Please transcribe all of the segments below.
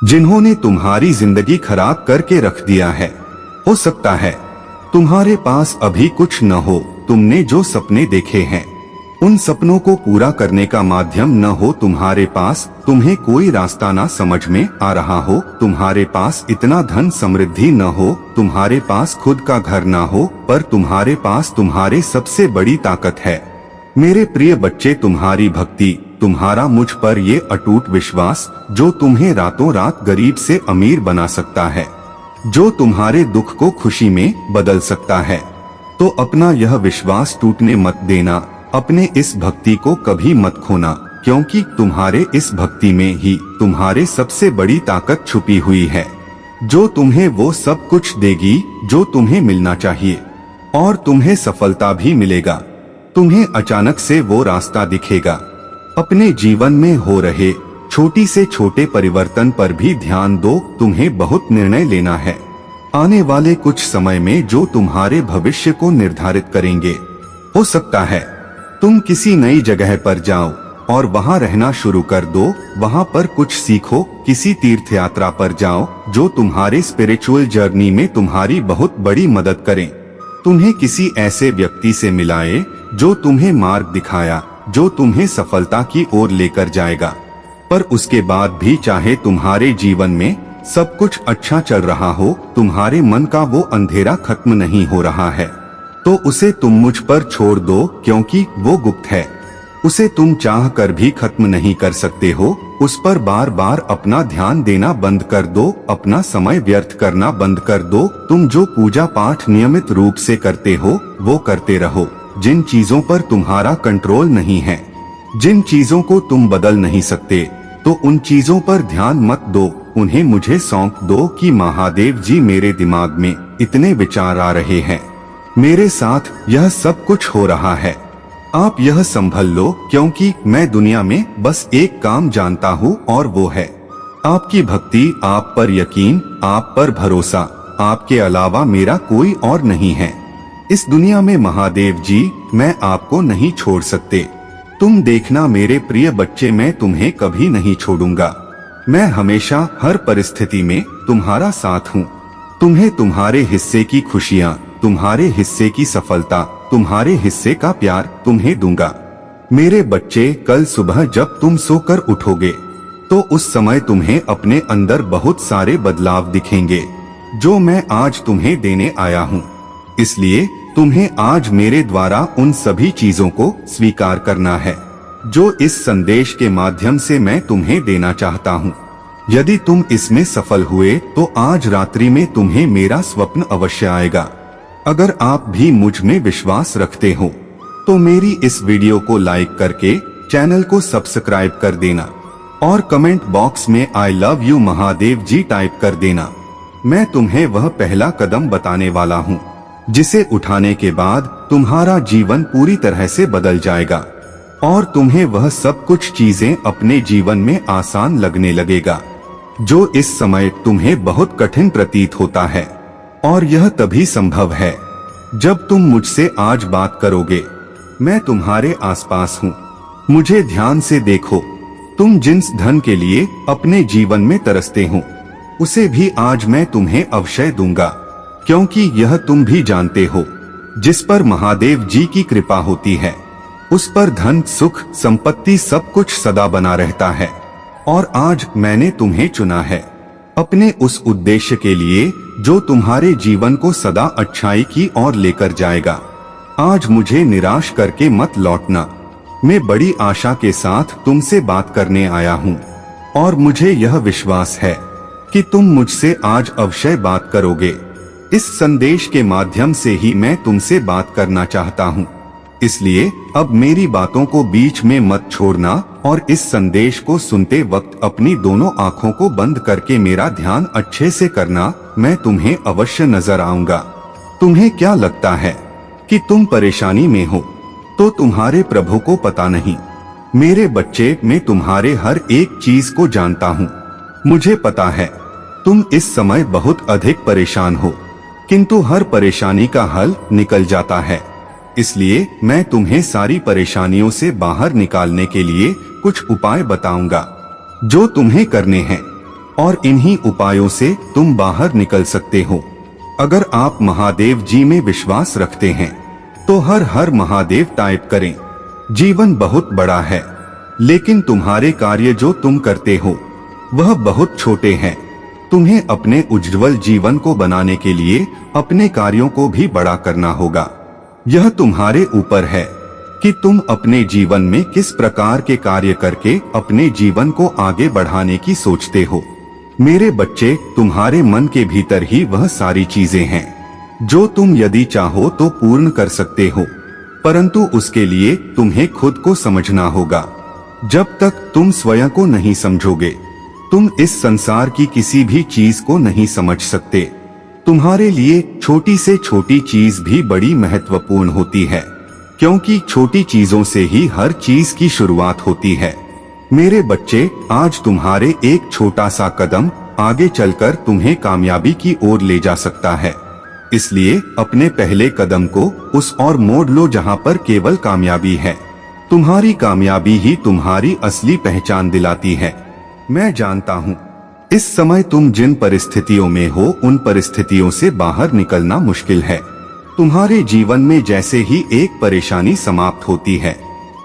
जिन्होंने तुम्हारी जिंदगी खराब करके रख दिया है। हो सकता है तुम्हारे पास अभी कुछ न हो, तुमने जो सपने देखे हैं उन सपनों को पूरा करने का माध्यम न हो तुम्हारे पास, तुम्हें कोई रास्ता ना समझ में आ रहा हो, तुम्हारे पास इतना धन समृद्धि न हो, तुम्हारे पास खुद का घर ना हो, पर तुम्हारे पास तुम्हारे सबसे बड़ी ताकत है। मेरे प्रिय बच्चे, तुम्हारी भक्ति, तुम्हारा मुझ पर ये अटूट विश्वास जो तुम्हें रातों रात गरीब से अमीर बना सकता है, जो तुम्हारे दुख को खुशी में बदल सकता है। तो अपना यह विश्वास टूटने मत देना, अपने इस भक्ति को कभी मत खोना, क्योंकि तुम्हारे इस भक्ति में ही तुम्हारे सबसे बड़ी ताकत छुपी हुई है, जो तुम्हें वो सब कुछ देगी जो तुम्हें मिलना चाहिए, और तुम्हें सफलता भी मिलेगा। तुम्हें अचानक से वो रास्ता दिखेगा। अपने जीवन में हो रहे छोटी से छोटे परिवर्तन पर भी ध्यान दो। तुम्हें बहुत निर्णय लेना है आने वाले कुछ समय में जो तुम्हारे भविष्य को निर्धारित करेंगे। हो सकता है तुम किसी नई जगह पर जाओ और वहां रहना शुरू कर दो, वहां पर कुछ सीखो, किसी तीर्थ यात्रा पर जाओ जो तुम्हारे स्पिरिचुअल जर्नी में तुम्हारी बहुत बड़ी मदद करें। तुम्हें किसी ऐसे व्यक्ति से मिलाए जो तुम्हें मार्ग दिखाया, जो तुम्हें सफलता की ओर लेकर जाएगा। पर उसके बाद भी चाहे तुम्हारे जीवन में सब कुछ अच्छा चल रहा हो, तुम्हारे मन का वो अंधेरा खत्म नहीं हो रहा है, तो उसे तुम मुझ पर छोड़ दो, क्योंकि वो गुप्त है। उसे तुम चाह कर भी खत्म नहीं कर सकते हो। उस पर बार बार अपना ध्यान देना बंद कर दो, अपना समय व्यर्थ करना बंद कर दो। तुम जो पूजा पाठ नियमित रूप से करते हो वो करते रहो। जिन चीजों पर तुम्हारा कंट्रोल नहीं है, जिन चीजों को तुम बदल नहीं सकते, तो उन चीजों पर ध्यान मत दो, उन्हें मुझे सौंप दो कि महादेव जी, मेरे दिमाग में इतने विचार आ रहे हैं, मेरे साथ यह सब कुछ हो रहा है, आप यह संभल लो, क्योंकि मैं दुनिया में बस एक काम जानता हूँ और वो है आपकी भक्ति, आप पर यकीन, आप पर भरोसा। आपके अलावा मेरा कोई और नहीं है इस दुनिया में। महादेव जी, मैं आपको नहीं छोड़ सकते। तुम देखना मेरे प्रिय बच्चे, मैं तुम्हें कभी नहीं छोड़ूंगा। मैं हमेशा हर परिस्थिति में तुम्हारा साथ हूँ। तुम्हें तुम्हारे हिस्से की खुशियाँ, तुम्हारे हिस्से की सफलता, तुम्हारे हिस्से का प्यार तुम्हें दूंगा। मेरे बच्चे, कल सुबह जब तुम सोकर उठोगे तो उस समय तुम्हें अपने अंदर बहुत सारे बदलाव दिखेंगे जो मैं आज तुम्हें देने आया हूँ। इसलिए तुम्हें आज मेरे द्वारा उन सभी चीजों को स्वीकार करना है जो इस संदेश के माध्यम से मैं तुम्हें देना चाहता हूँ। यदि तुम इसमें सफल हुए तो आज रात्रि में तुम्हें मेरा स्वप्न अवश्य आएगा। अगर आप भी मुझ में विश्वास रखते हो तो मेरी इस वीडियो को लाइक करके चैनल को सब्सक्राइब कर देना और कमेंट बॉक्स में I love you Mahadev ji type कर देना। मैं तुम्हें वह पहला कदम बताने वाला हूँ जिसे उठाने के बाद तुम्हारा जीवन पूरी तरह से बदल जाएगा और तुम्हें वह सब कुछ चीजें अपने जीवन में आसान लगने लगेगा जो इस समय तुम्हें बहुत कठिन प्रतीत होता है। और यह तभी संभव है जब तुम मुझसे आज बात करोगे। मैं तुम्हारे आसपास हूँ, मुझे ध्यान से देखो। तुम जिस धन के लिए अपने जीवन में तरसते हो उसे भी आज मैं तुम्हें अवश्य दूंगा, क्योंकि यह तुम भी जानते हो जिस पर महादेव जी की कृपा होती है उस पर धन, सुख, संपत्ति सब कुछ सदा बना रहता है। और आज मैंने तुम्हें चुना है अपने उस उद्देश्य के लिए जो तुम्हारे जीवन को सदा अच्छाई की ओर लेकर जाएगा। आज मुझे निराश करके मत लौटना। मैं बड़ी आशा के साथ तुमसे बात करने आया हूँ और मुझे यह विश्वास है कि तुम मुझसे आज अवश्य बात करोगे। इस संदेश के माध्यम से ही मैं तुमसे बात करना चाहता हूँ, इसलिए अब मेरी बातों को बीच में मत छोड़ना और इस संदेश को सुनते वक्त अपनी दोनों आँखों को बंद करके मेरा ध्यान अच्छे से करना। मैं तुम्हें अवश्य नजर आऊंगा। तुम्हें क्या लगता है कि तुम परेशानी में हो, तो तुम्हारे प्रभु को पता नहीं। मेरे बच्चे, मैं तुम्हारे हर एक चीज को जानता हूँ। मुझे पता है तुम इस समय बहुत अधिक परेशान हो, किंतु हर परेशानी का हल निकल जाता है। इसलिए मैं तुम्हें सारी परेशानियों से बाहर निकालने के लिए कुछ उपाय बताऊंगा जो तुम्हें करने हैं। और इन्हीं उपायों से तुम बाहर निकल सकते हो। अगर आप महादेव जी में विश्वास रखते हैं तो हर हर महादेव टाइप करें। जीवन बहुत बड़ा है, लेकिन तुम्हारे कार्य जो तुम करते हो वह बहुत छोटे हैं। तुम्हें अपने उज्जवल जीवन को बनाने के लिए अपने कार्यों को भी बड़ा करना होगा। यह तुम्हारे ऊपर है कि तुम अपने जीवन में किस प्रकार के कार्य करके अपने जीवन को आगे बढ़ाने की सोचते हो। मेरे बच्चे, तुम्हारे मन के भीतर ही वह सारी चीजें हैं जो तुम यदि चाहो तो पूर्ण कर सकते हो, परंतु उसके लिए तुम्हें खुद को समझना होगा। जब तक तुम स्वयं को नहीं समझोगे, तुम इस संसार की किसी भी चीज को नहीं समझ सकते। तुम्हारे लिए छोटी से छोटी चीज भी बड़ी महत्वपूर्ण होती है, क्योंकि छोटी चीजों से ही हर चीज की शुरुआत होती है। मेरे बच्चे, आज तुम्हारे एक छोटा सा कदम आगे चलकर तुम्हें कामयाबी की ओर ले जा सकता है। इसलिए अपने पहले कदम को उस ओर मोड़ लो जहां पर केवल कामयाबी है। तुम्हारी कामयाबी ही तुम्हारी असली पहचान दिलाती है। मैं जानता हूँ इस समय तुम जिन परिस्थितियों में हो उन परिस्थितियों से बाहर निकलना मुश्किल है। तुम्हारे जीवन में जैसे ही एक परेशानी समाप्त होती है,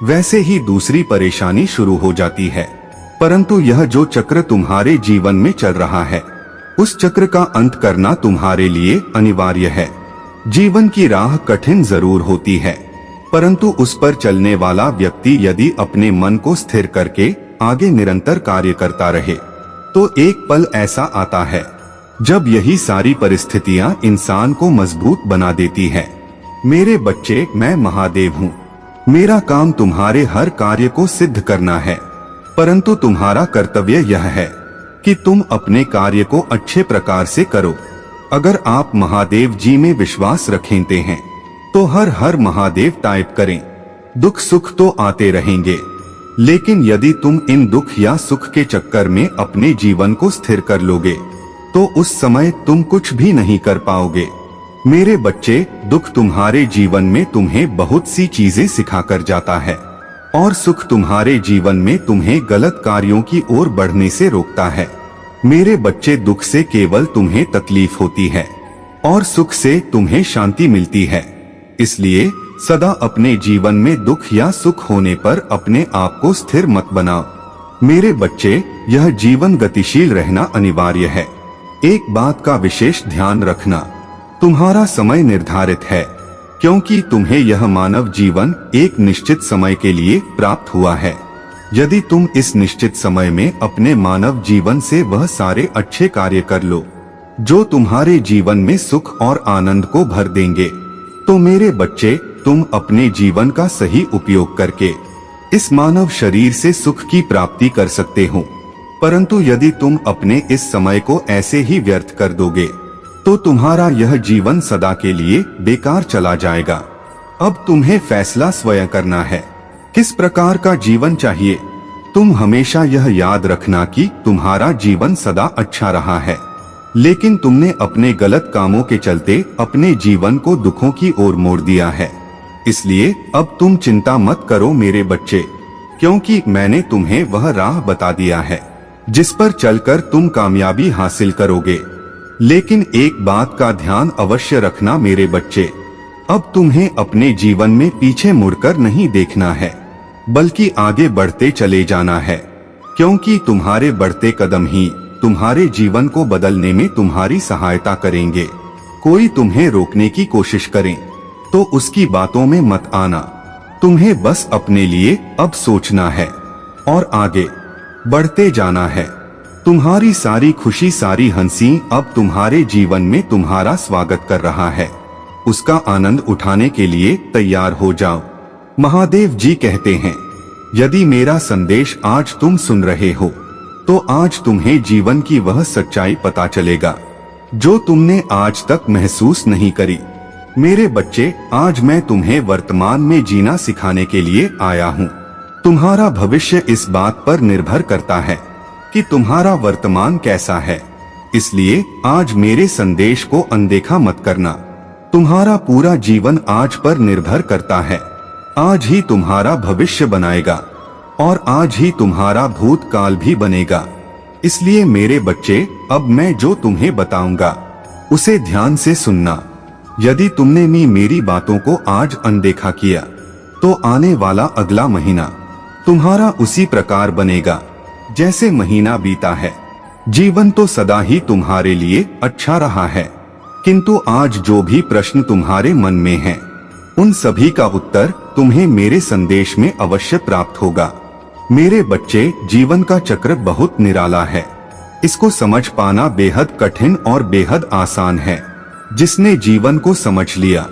वैसे ही दूसरी परेशानी शुरू हो जाती है। परंतु यह जो चक्र तुम्हारे जीवन में चल रहा है, उस चक्र का अंत करना तुम्हारे लिए अनिवार्य है। जीवन की राह कठिन जरूर होती है, परंतु उस पर चलने वाला व्यक्ति यदि अपने मन को स्थिर करके आगे निरंतर कार्य करता रहे तो एक पल ऐसा आता है जब यही सारी परिस्थितियां इंसान को मजबूत बना देती है। मेरे बच्चे, मैं महादेव हूँ। मेरा काम तुम्हारे हर कार्य को सिद्ध करना है, परंतु तुम्हारा कर्तव्य यह है कि तुम अपने कार्य को अच्छे प्रकार से करो। अगर आप महादेव जी में विश्वास रखते हैं तो हर हर महादेव टाइप करें। दुख सुख तो आते रहेंगे, लेकिन यदि तुम इन दुख या सुख के चक्कर में अपने जीवन को स्थिर कर लोगे तो उस समय तुम कुछ भी नहीं कर पाओगे। मेरे बच्चे, दुख तुम्हारे जीवन में तुम्हें बहुत सी चीजें सिखा कर जाता है और सुख तुम्हारे जीवन में तुम्हें गलत कार्यों की ओर बढ़ने से रोकता है। मेरे बच्चे, दुख से केवल तुम्हें तकलीफ होती है और सुख से तुम्हें शांति मिलती है। इसलिए सदा अपने जीवन में दुख या सुख होने पर अपने आप को स्थिर मत बनाओ। मेरे बच्चे, यह जीवन गतिशील रहना अनिवार्य है। एक बात का विशेष ध्यान रखना, तुम्हारा समय निर्धारित है, क्योंकि तुम्हें यह मानव जीवन एक निश्चित समय के लिए प्राप्त हुआ है। यदि तुम इस निश्चित समय में अपने मानव जीवन से वह सारे अच्छे कार्य कर लो जो तुम्हारे जीवन में सुख और आनंद को भर देंगे, तो मेरे बच्चे, तुम अपने जीवन का सही उपयोग करके इस मानव शरीर से सुख की प्राप्ति कर सकते हो। परंतु यदि तुम अपने इस समय को ऐसे ही व्यर्थ कर दोगे तो तुम्हारा यह जीवन सदा के लिए बेकार चला जाएगा। अब तुम्हें फैसला स्वयं करना है, किस प्रकार का जीवन चाहिए। तुम हमेशा यह याद रखना कि तुम्हारा जीवन सदा अच्छा रहा है, लेकिन तुमने अपने गलत कामों के चलते अपने जीवन को दुखों की ओर मोड़ दिया है। इसलिए अब तुम चिंता मत करो मेरे बच्चे, क्योंकि मैंने तुम्हें वह राह बता दिया है जिस पर चलकर तुम कामयाबी हासिल करोगे। लेकिन एक बात का ध्यान अवश्य रखना मेरे बच्चे, अब तुम्हें अपने जीवन में पीछे मुड़कर नहीं देखना है, बल्कि आगे बढ़ते चले जाना है, क्योंकि तुम्हारे बढ़ते कदम ही तुम्हारे जीवन को बदलने में तुम्हारी सहायता करेंगे। कोई तुम्हें रोकने की कोशिश करे तो उसकी बातों में मत आना। तुम्हें बस अपने लिए अब सोचना है और आगे बढ़ते जाना है। तुम्हारी सारी खुशी, सारी हंसी अब तुम्हारे जीवन में तुम्हारा स्वागत कर रहा है। उसका आनंद उठाने के लिए तैयार हो जाओ। महादेव जी कहते हैं, यदि मेरा संदेश आज तुम सुन रहे हो तो आज तुम्हें जीवन की वह सच्चाई पता चलेगा जो तुमने आज तक महसूस नहीं करी। मेरे बच्चे, आज मैं तुम्हें वर्तमान में जीना सिखाने के लिए आया हूँ। तुम्हारा भविष्य इस बात पर निर्भर करता है कि तुम्हारा वर्तमान कैसा है। इसलिए आज मेरे संदेश को अनदेखा मत करना। तुम्हारा पूरा जीवन आज पर निर्भर करता है। आज ही तुम्हारा भविष्य बनाएगा और आज ही तुम्हारा भूतकाल भी बनेगा। इसलिए मेरे बच्चे, अब मैं जो तुम्हें बताऊंगा उसे ध्यान से सुनना। यदि तुमने मेरी बातों को आज अनदेखा किया तो आने वाला अगला महीना तुम्हारा उसी प्रकार बनेगा जैसे महीना बीता है। जीवन तो सदा ही तुम्हारे लिए अच्छा रहा है, किंतु आज जो भी प्रश्न तुम्हारे मन में हैं, उन सभी का उत्तर तुम्हें मेरे संदेश में अवश्य प्राप्त होगा। मेरे बच्चे, जीवन का चक्र बहुत निराला है। इसको समझ पाना बेहद कठिन और बेहद आसान है। जिसने जीवन को समझ लिया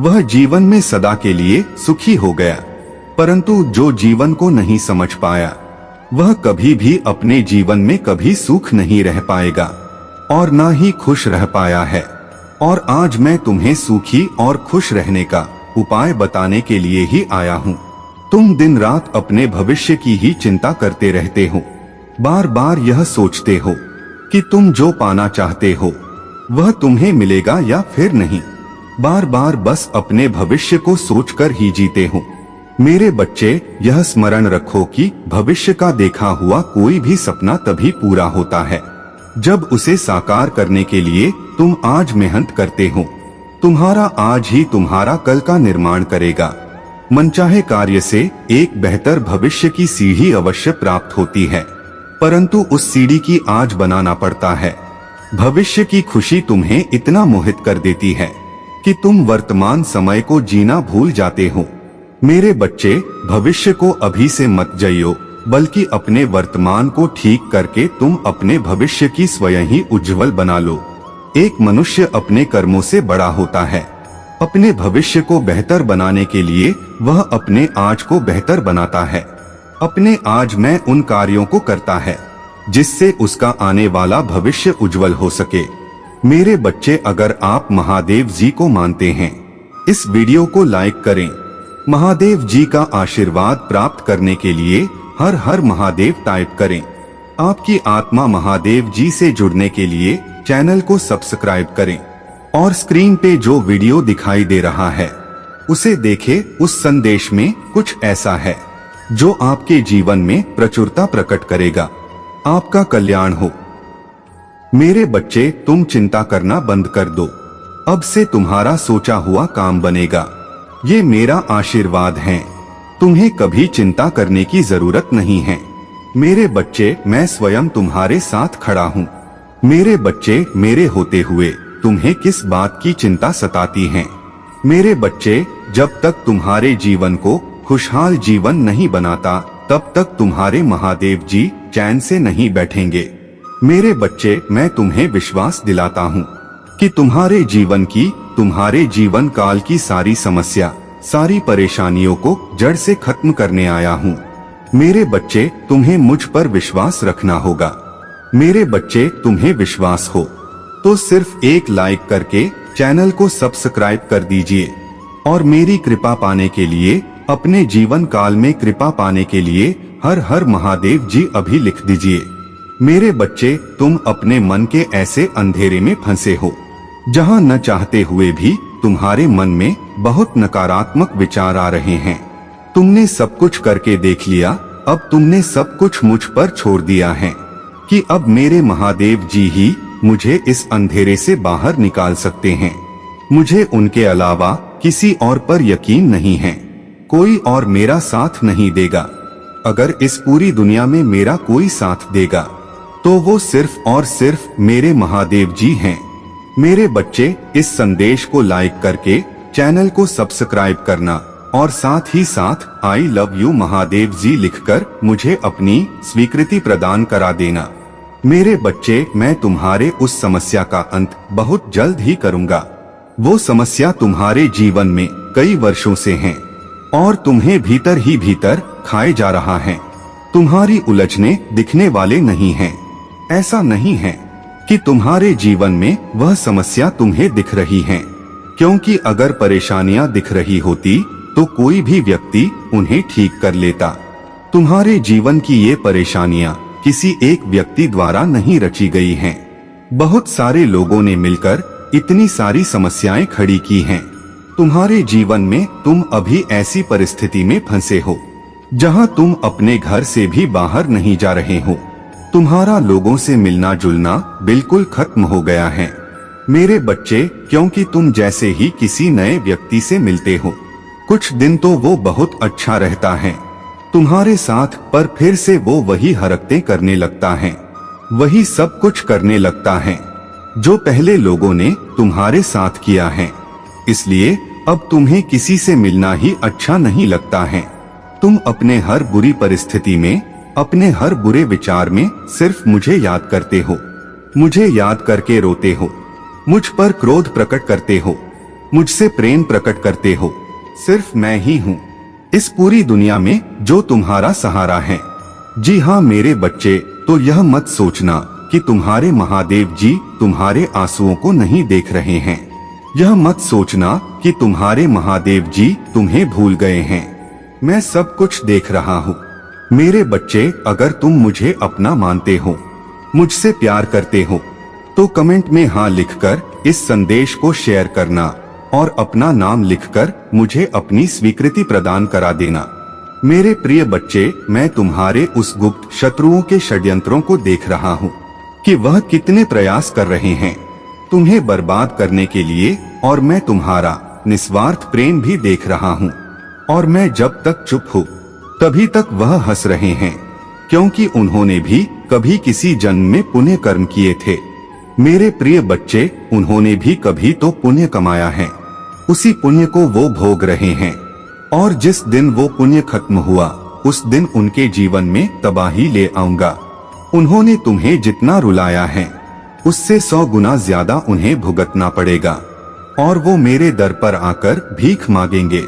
वह जीवन में सदा के लिए सुखी हो गया, परंतु जो जीवन को नहीं समझ पाया वह कभी भी अपने जीवन में कभी सुख नहीं रह पाएगा और ना ही खुश रह पाया है। और आज मैं तुम्हें सुखी और खुश रहने का उपाय बताने के लिए ही आया हूँ। तुम दिन रात अपने भविष्य की ही चिंता करते रहते हो, बार बार यह सोचते हो कि तुम जो पाना चाहते हो वह तुम्हें मिलेगा या फिर नहीं। बार बार बस अपने भविष्य को सोचकर ही जीते हो। मेरे बच्चे, यह स्मरण रखो कि भविष्य का देखा हुआ कोई भी सपना तभी पूरा होता है जब उसे साकार करने के लिए तुम आज मेहनत करते हो। तुम्हारा आज ही तुम्हारा कल का निर्माण करेगा। मनचाहे कार्य से एक बेहतर भविष्य की सीढ़ी अवश्य प्राप्त होती है, परंतु उस सीढ़ी की आज बनाना पड़ता है। भविष्य की खुशी तुम्हें इतना मोहित कर देती है कि तुम वर्तमान समय को जीना भूल जाते हो। मेरे बच्चे, भविष्य को अभी से मत जियो, बल्कि अपने वर्तमान को ठीक करके तुम अपने भविष्य की स्वयं ही उज्जवल बना लो। एक मनुष्य अपने कर्मों से बड़ा होता है। अपने भविष्य को बेहतर बनाने के लिए वह अपने आज को बेहतर बनाता है। अपने आज में उन कार्यों को करता है जिससे उसका आने वाला भविष्य उज्जवल हो सके। मेरे बच्चे, अगर आप महादेव जी को मानते हैं, इस वीडियो को लाइक करें। महादेव जी का आशीर्वाद प्राप्त करने के लिए हर हर महादेव टाइप करें। आपकी आत्मा महादेव जी से जुड़ने के लिए चैनल को सब्सक्राइब करें और स्क्रीन पे जो वीडियो दिखाई दे रहा है उसे देखें। उस संदेश में कुछ ऐसा है जो आपके जीवन में प्रचुरता प्रकट करेगा। आपका कल्याण हो। मेरे बच्चे, तुम चिंता करना बंद कर दो। अब से तुम्हारा सोचा हुआ काम बनेगा। ये मेरा आशीर्वाद है। तुम्हें कभी चिंता करने की जरूरत नहीं है। मेरे बच्चे, मैं स्वयं तुम्हारे साथ खड़ा हूँ। मेरे बच्चे, मेरे होते हुए तुम्हें किस बात की चिंता सताती है? मेरे बच्चे, जब तक तुम्हारे जीवन को खुशहाल जीवन नहीं बनाता तब तक तुम्हारे महादेव जी चैन से नहीं बैठेंगे। मेरे बच्चे, मैं तुम्हें विश्वास दिलाता हूँ कि तुम्हारे जीवन काल की सारी समस्या, सारी परेशानियों को जड़ से खत्म करने आया हूँ। मेरे बच्चे, तुम्हें मुझ पर विश्वास रखना होगा। मेरे बच्चे, तुम्हें विश्वास हो तो सिर्फ एक लाइक करके चैनल को सब्सक्राइब कर दीजिए और मेरी कृपा पाने के लिए, अपने जीवन काल में कृपा पाने के लिए हर हर महादेव जी अभी लिख दीजिए। मेरे बच्चे, तुम अपने मन के ऐसे अंधेरे में फंसे हो जहां न चाहते हुए भी तुम्हारे मन में बहुत नकारात्मक विचार आ रहे हैं। तुमने सब कुछ करके देख लिया, अब तुमने सब कुछ मुझ पर छोड़ दिया है कि अब मेरे महादेव जी ही मुझे इस अंधेरे से बाहर निकाल सकते हैं। मुझे उनके अलावा किसी और पर यकीन नहीं है। कोई और मेरा साथ नहीं देगा। अगर इस पूरी दुनिया में मेरा कोई साथ देगा तो वो सिर्फ और सिर्फ मेरे महादेव जी हैं। मेरे बच्चे, इस संदेश को लाइक करके चैनल को सब्सक्राइब करना और साथ ही साथ आई लव यू महादेव जी लिखकर मुझे अपनी स्वीकृति प्रदान करा देना। मेरे बच्चे, मैं तुम्हारे उस समस्या का अंत बहुत जल्द ही करूंगा। वो समस्या तुम्हारे जीवन में कई वर्षों से है और तुम्हें भीतर ही भीतर खाए जा रहा है। तुम्हारी उलझने दिखने वाले नहीं हैं। ऐसा नहीं है कि तुम्हारे जीवन में वह समस्या तुम्हें दिख रही है, क्योंकि अगर परेशानियां दिख रही होती तो कोई भी व्यक्ति उन्हें ठीक कर लेता। तुम्हारे जीवन की ये परेशानियां किसी एक व्यक्ति द्वारा नहीं रची गई हैं। बहुत सारे लोगों ने मिलकर इतनी सारी समस्याएं खड़ी की हैं। तुम्हारे जीवन में तुम अभी ऐसी परिस्थिति में फंसे हो जहां तुम अपने घर से भी बाहर नहीं जा रहे हो। तुम्हारा लोगों से मिलना जुलना बिल्कुल खत्म हो गया है मेरे बच्चे, क्योंकि तुम जैसे ही किसी नए व्यक्ति से मिलते हो कुछ दिन तो वो बहुत अच्छा रहता है तुम्हारे साथ, पर फिर से वो वही हरकतें करने लगता है, वही सब कुछ करने लगता है जो पहले लोगों ने तुम्हारे साथ किया है। इसलिए अब तुम्हें किसी से मिलना ही अच्छा नहीं लगता है। तुम अपने हर बुरी परिस्थिति में, अपने हर बुरे विचार में सिर्फ मुझे याद करते हो, मुझे याद करके रोते हो, मुझ पर क्रोध प्रकट करते हो, मुझसे प्रेम प्रकट करते हो। सिर्फ मैं ही हूँ इस पूरी दुनिया में जो तुम्हारा सहारा है। जी हाँ मेरे बच्चे, तो यह मत सोचना कि तुम्हारे महादेव जी तुम्हारे आंसुओं को नहीं देख रहे हैं। यह मत सोचना कि तुम्हारे महादेव जी तुम्हें भूल गए हैं। मैं सब कुछ देख रहा हूँ मेरे बच्चे। अगर तुम मुझे अपना मानते हो, मुझसे प्यार करते हो, तो कमेंट में हाँ लिखकर इस संदेश को शेयर करना और अपना नाम लिखकर मुझे अपनी स्वीकृति प्रदान करा देना। मेरे प्रिय बच्चे, मैं तुम्हारे उस गुप्त शत्रुओं के षड्यंत्रों को देख रहा हूँ कि वह कितने प्रयास कर रहे हैं तुम्हें बर्बाद करने के लिए, और मैं तुम्हारा निस्वार्थ प्रेम भी देख रहा हूँ। और मैं जब तक चुप हूँ तभी तक वह हंस रहे हैं, क्योंकि उन्होंने भी कभी किसी जन्म में पुण्य कर्म किए थे। मेरे प्रिय बच्चे, उन्होंने भी कभी तो पुण्य कमाया है, उसी पुण्य को वो भोग रहे हैं। और जिस दिन वो पुण्य खत्म हुआ उस दिन उनके जीवन में तबाही ले आऊंगा। उन्होंने तुम्हें जितना रुलाया है उससे 100 गुना ज्यादा उन्हें भुगतना पड़ेगा, और वो मेरे दर पर आकर भीख मांगेंगे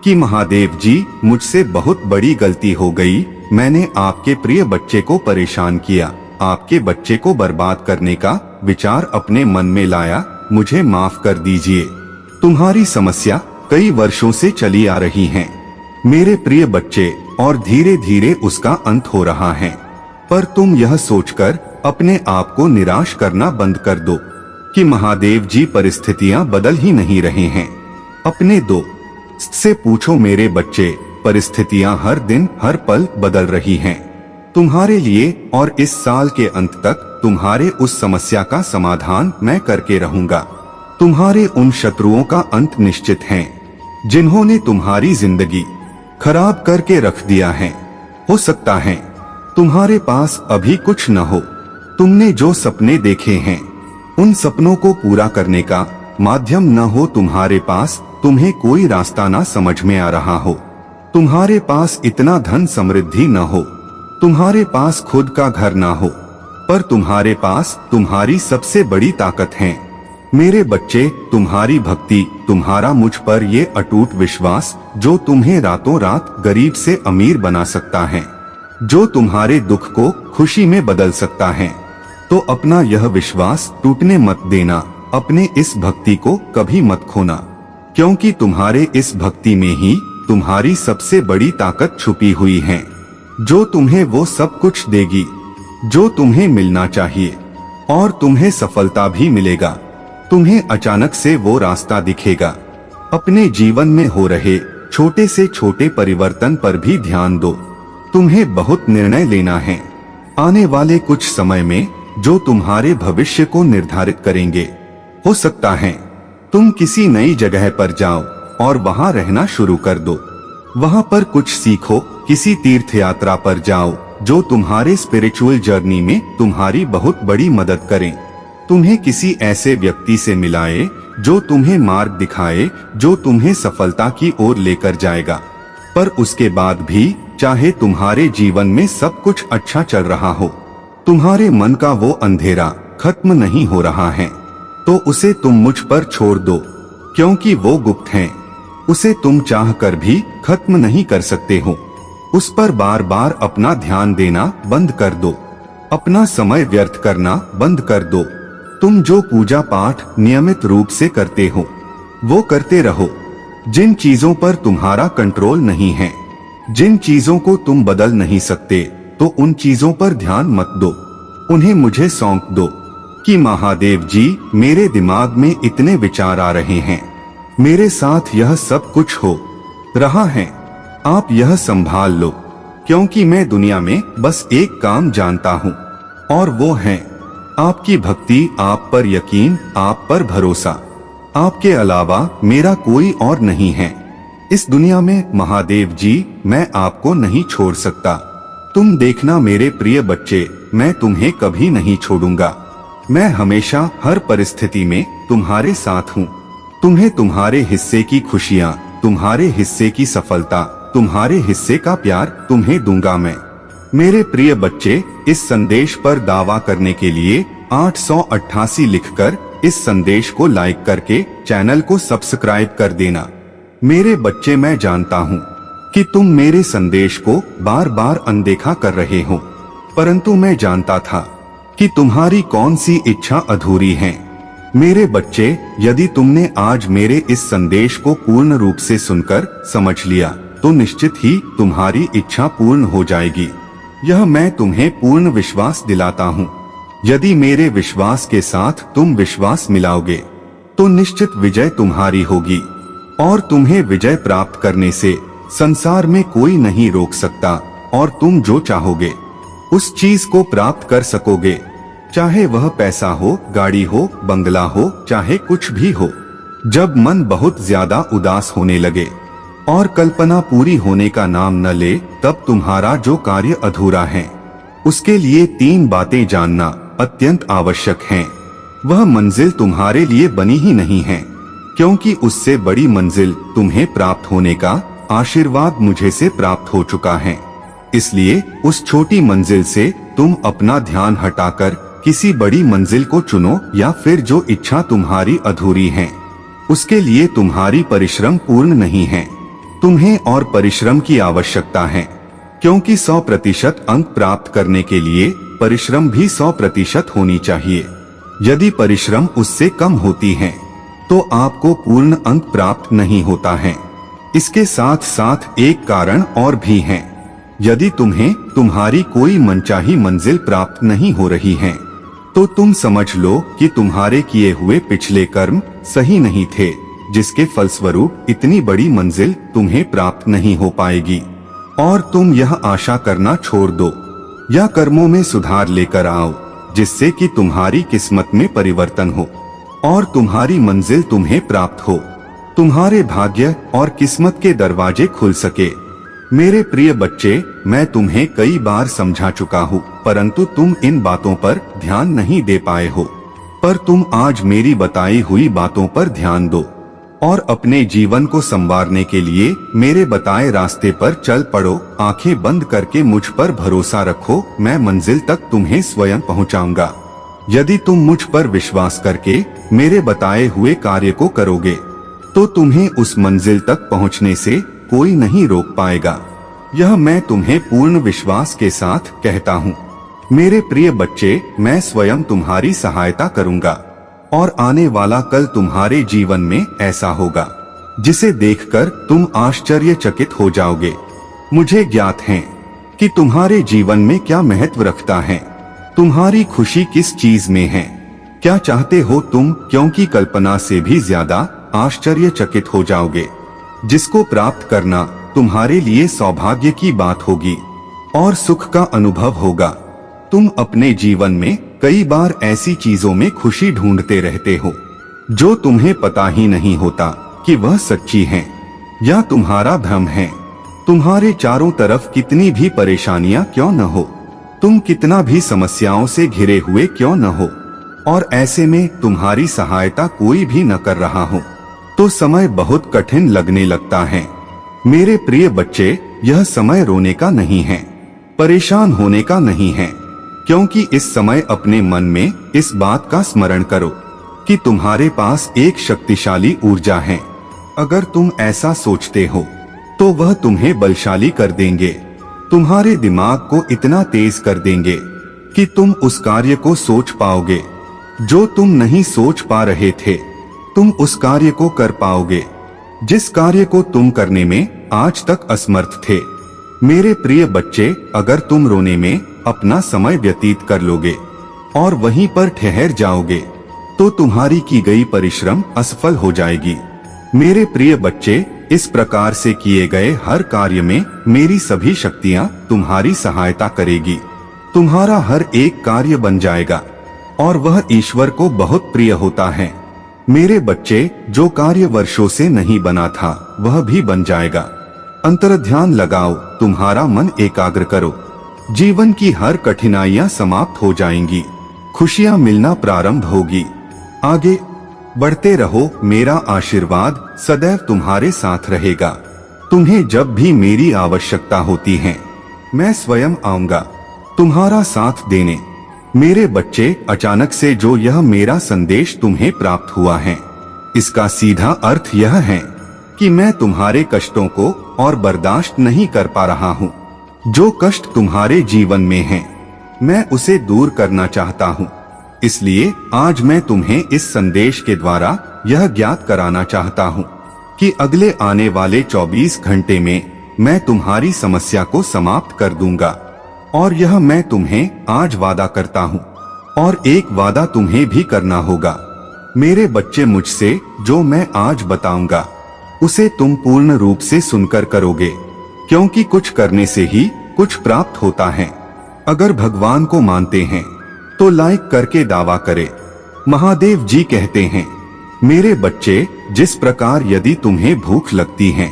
कि महादेव जी मुझसे बहुत बड़ी गलती हो गई, मैंने आपके प्रिय बच्चे को परेशान किया, आपके बच्चे को बर्बाद करने का विचार अपने मन में लाया, मुझे माफ कर दीजिए। तुम्हारी समस्या कई वर्षों से चली आ रही है मेरे प्रिय बच्चे, और धीरे धीरे उसका अंत हो रहा है। पर तुम यह सोचकर अपने आप को निराश करना बंद कर दो कि महादेव जी परिस्थितियां बदल ही नहीं रहे हैं। अपने दोस्त से पूछो मेरे बच्चे, परिस्थितियां हर दिन हर पल बदल रही हैं तुम्हारे लिए, और इस साल के अंत तक तुम्हारे उस समस्या का समाधान मैं करके रहूंगा। तुम्हारे उन शत्रुओं का अंत निश्चित है जिन्होंने तुम्हारी जिंदगी खराब करके रख दिया है। हो सकता है तुम्हारे पास अभी कुछ न हो, तुमने जो सपने देखे हैं उन सपनों को पूरा करने का माध्यम न हो तुम्हारे पास, तुम्हें कोई रास्ता ना समझ में आ रहा हो, तुम्हारे पास इतना धन समृद्धि न हो, तुम्हारे पास खुद का घर ना हो, पर तुम्हारे पास तुम्हारी सबसे बड़ी ताकत है मेरे बच्चे, तुम्हारी भक्ति, तुम्हारा मुझ पर ये अटूट विश्वास जो तुम्हें रातों रात गरीब से अमीर बना सकता है, जो तुम्हारे दुख को खुशी में बदल सकता है। तो अपना यह विश्वास टूटने मत देना, अपने इस भक्ति को कभी मत खोना, क्योंकि तुम्हारे इस भक्ति में ही तुम्हारी सबसे बड़ी ताकत छुपी हुई है, जो तुम्हें वो सब कुछ देगी जो तुम्हें मिलना चाहिए, और तुम्हें सफलता भी मिलेगा। तुम्हें अचानक से वो रास्ता दिखेगा। अपने जीवन में हो रहे छोटे से छोटे परिवर्तन पर भी ध्यान दो। तुम्हें बहुत निर्णय लेना है आने वाले कुछ समय में, जो तुम्हारे भविष्य को निर्धारित करेंगे। हो सकता है तुम किसी नई जगह पर जाओ और वहां रहना शुरू कर दो, वहां पर कुछ सीखो, किसी तीर्थ यात्रा पर जाओ जो तुम्हारे स्पिरिचुअल जर्नी में तुम्हारी बहुत बड़ी मदद करें। तुम्हें किसी ऐसे व्यक्ति से मिलाए जो तुम्हें मार्ग दिखाए, जो तुम्हें सफलता की ओर लेकर जाएगा। पर उसके बाद भी चाहे तुम्हारे जीवन में सब कुछ अच्छा चल रहा हो, तुम्हारे मन का वो अंधेरा खत्म नहीं हो रहा है, तो उसे तुम मुझ पर छोड़ दो, क्योंकि वो गुप्त है। उसे तुम चाह कर भी खत्म नहीं कर सकते हो। उस पर बार बार अपना ध्यान देना बंद कर दो, अपना समय व्यर्थ करना बंद कर दो। तुम जो पूजा पाठ नियमित रूप से करते हो वो करते रहो। जिन चीजों पर तुम्हारा कंट्रोल नहीं है, जिन चीजों को तुम बदल नहीं सकते, तो उन चीजों पर ध्यान मत दो, उन्हें मुझे सौंप दो कि महादेव जी मेरे दिमाग में इतने विचार आ रहे हैं, मेरे साथ यह सब कुछ हो रहा है, आप यह संभाल लो, क्योंकि मैं दुनिया में बस एक काम जानता हूँ, और वो हैं आपकी भक्ति, आप पर यकीन, आप पर भरोसा। आपके अलावा मेरा कोई और नहीं है इस दुनिया में। महादेव जी, मैं आपको नहीं छोड़ सकता। तुम देखना मेरे प्रिय बच्चे, मैं तुम्हें कभी नहीं छोड़ूंगा। मैं हमेशा हर परिस्थिति में तुम्हारे साथ हूँ। तुम्हें तुम्हारे हिस्से की खुशियाँ, तुम्हारे हिस्से की सफलता, तुम्हारे हिस्से का प्यार तुम्हें दूंगा मैं। मेरे प्रिय बच्चे, इस संदेश पर दावा करने के लिए 888 लिखकर इस संदेश को लाइक करके चैनल को सब्सक्राइब कर देना। मेरे बच्चे, मैं जानता हूँ कि तुम मेरे संदेश को बार बार अनदेखा कर रहे हो, परंतु मैं जानता था कि तुम्हारी कौन सी इच्छा अधूरी है। मेरे बच्चे, यदि तुमने आज मेरे इस संदेश को पूर्ण रूप से सुनकर समझ लिया तो निश्चित ही तुम्हारी इच्छा पूर्ण हो जाएगी। यह मैं तुम्हें पूर्ण विश्वास दिलाता हूँ। यदि मेरे विश्वास के साथ तुम विश्वास मिलाओगे तो निश्चित विजय तुम्हारी होगी और तुम्हें विजय प्राप्त करने से संसार में कोई नहीं रोक सकता और तुम जो चाहोगे उस चीज को प्राप्त कर सकोगे। चाहे वह पैसा हो, गाड़ी हो, बंगला हो, चाहे कुछ भी हो। जब मन बहुत ज्यादा उदास होने लगे और कल्पना पूरी होने का नाम न ले, तब तुम्हारा जो कार्य अधूरा है उसके लिए 3 बातें जानना अत्यंत आवश्यक हैं। वह मंजिल तुम्हारे लिए बनी ही नहीं है, क्योंकि उससे बड़ी मंजिल तुम्हें प्राप्त होने का आशीर्वाद मुझे से प्राप्त हो चुका है। इसलिए उस छोटी मंजिल से तुम अपना ध्यान हटाकर किसी बड़ी मंजिल को चुनो, या फिर जो इच्छा तुम्हारी अधूरी है उसके लिए तुम्हारी परिश्रम पूर्ण नहीं है। तुम्हें और परिश्रम की आवश्यकता है, क्योंकि 100% अंक प्राप्त करने के लिए परिश्रम भी 100% होनी चाहिए। यदि परिश्रम उससे कम होती है तो आपको पूर्ण अंक प्राप्त नहीं होता है। इसके साथ साथ एक कारण और भी है। यदि तुम्हें तुम्हारी कोई मनचाही मंजिल प्राप्त नहीं हो रही है तो तुम समझ लो कि तुम्हारे किए हुए पिछले कर्म सही नहीं थे, जिसके फलस्वरूप इतनी बड़ी मंजिल तुम्हें प्राप्त नहीं हो पाएगी। और तुम यह आशा करना छोड़ दो या कर्मों में सुधार लेकर आओ, जिससे कि तुम्हारी किस्मत में परिवर्तन हो और तुम्हारी मंजिल तुम्हें प्राप्त हो, तुम्हारे भाग्य और किस्मत के दरवाजे खुल सके। मेरे प्रिय बच्चे, मैं तुम्हें कई बार समझा चुका हूँ, परंतु तुम इन बातों पर ध्यान नहीं दे पाए हो। पर तुम आज मेरी बताई हुई बातों पर ध्यान दो और अपने जीवन को संवारने के लिए मेरे बताए रास्ते पर चल पड़ो। आंखें बंद करके मुझ पर भरोसा रखो, मैं मंजिल तक तुम्हें स्वयं पहुंचाऊंगा। यदि तुम मुझ पर विश्वास करके मेरे बताए हुए कार्य को करोगे तो तुम्हें उस मंजिल तक पहुंचने से कोई नहीं रोक पाएगा। यह मैं तुम्हें पूर्ण विश्वास के साथ कहता हूँ। मेरे प्रिय बच्चे, मैं स्वयं तुम्हारी सहायता करूँगा और आने वाला कल तुम्हारे जीवन में ऐसा होगा जिसे देखकर तुम आश्चर्यचकित हो जाओगे। मुझे ज्ञात है कि तुम्हारे जीवन में क्या महत्व रखता है, तुम्हारी खुशी किस चीज में है, क्या चाहते हो तुम, क्योंकि कल्पना से भी ज्यादा आश्चर्यचकित हो जाओगे, जिसको प्राप्त करना तुम्हारे लिए सौभाग्य की बात होगी और सुख का अनुभव होगा। तुम अपने जीवन में कई बार ऐसी चीजों में खुशी ढूंढते रहते हो जो तुम्हें पता ही नहीं होता कि वह सच्ची है या तुम्हारा भ्रम है। तुम्हारे चारों तरफ कितनी भी परेशानियां क्यों न हो, तुम कितना भी समस्याओं से घिरे हुए क्यों न हो, और ऐसे में तुम्हारी सहायता कोई भी न कर रहा हो, तो समय बहुत कठिन लगने लगता है। मेरे प्रिय बच्चे, यह समय रोने का नहीं है, परेशान होने का नहीं है, क्योंकि इस समय अपने मन में इस बात का स्मरण करो कि तुम्हारे पास एक शक्तिशाली ऊर्जा है। अगर तुम ऐसा सोचते हो तो वह तुम्हें बलशाली कर देंगे, तुम्हारे दिमाग को इतना तेज कर देंगे कि तुम उस कार्य को सोच पाओगे जो तुम नहीं सोच पा रहे थे। तुम उस कार्य को कर पाओगे जिस कार्य को तुम करने में आज तक असमर्थ थे। मेरे प्रिय बच्चे, अगर तुम रोने में अपना समय व्यतीत कर लोगे और वहीं पर ठहर जाओगे तो तुम्हारी की गई परिश्रम असफल हो जाएगी। मेरे प्रिय बच्चे, इस प्रकार से किए गए हर कार्य में मेरी सभी शक्तियां तुम्हारी सहायता करेगी। तुम्हारा हर एक कार्य बन जाएगा और वह ईश्वर को बहुत प्रिय होता है। मेरे बच्चे, जो कार्य वर्षों से नहीं बना था वह भी बन जाएगा। अंतर्ध्यान लगाओ, तुम्हारा मन एकाग्र करो। जीवन की हर कठिनाइयां समाप्त हो जाएंगी, खुशियां मिलना प्रारंभ होगी। आगे बढ़ते रहो, मेरा आशीर्वाद सदैव तुम्हारे साथ रहेगा। तुम्हें जब भी मेरी आवश्यकता होती है मैं स्वयं आऊंगा तुम्हारा साथ देने। मेरे बच्चे, अचानक से जो यह मेरा संदेश तुम्हें प्राप्त हुआ है, इसका सीधा अर्थ यह है कि मैं तुम्हारे कष्टों को और बर्दाश्त नहीं कर पा रहा हूँ। जो कष्ट तुम्हारे जीवन में है मैं उसे दूर करना चाहता हूँ। इसलिए आज मैं तुम्हें इस संदेश के द्वारा यह ज्ञात कराना चाहता हूँ कि अगले आने वाले 24 घंटे में मैं तुम्हारी समस्या को समाप्त कर दूंगा। और यह मैं तुम्हें आज वादा करता हूँ। और एक वादा तुम्हें भी करना होगा। मेरे बच्चे, मुझसे जो मैं आज बताऊंगा उसे तुम पूर्ण रूप से सुनकर करोगे, क्योंकि कुछ करने से ही कुछ प्राप्त होता है। अगर भगवान को मानते हैं तो लाइक करके दावा करें। महादेव जी कहते हैं, मेरे बच्चे, जिस प्रकार यदि तुम्हें भूख लगती है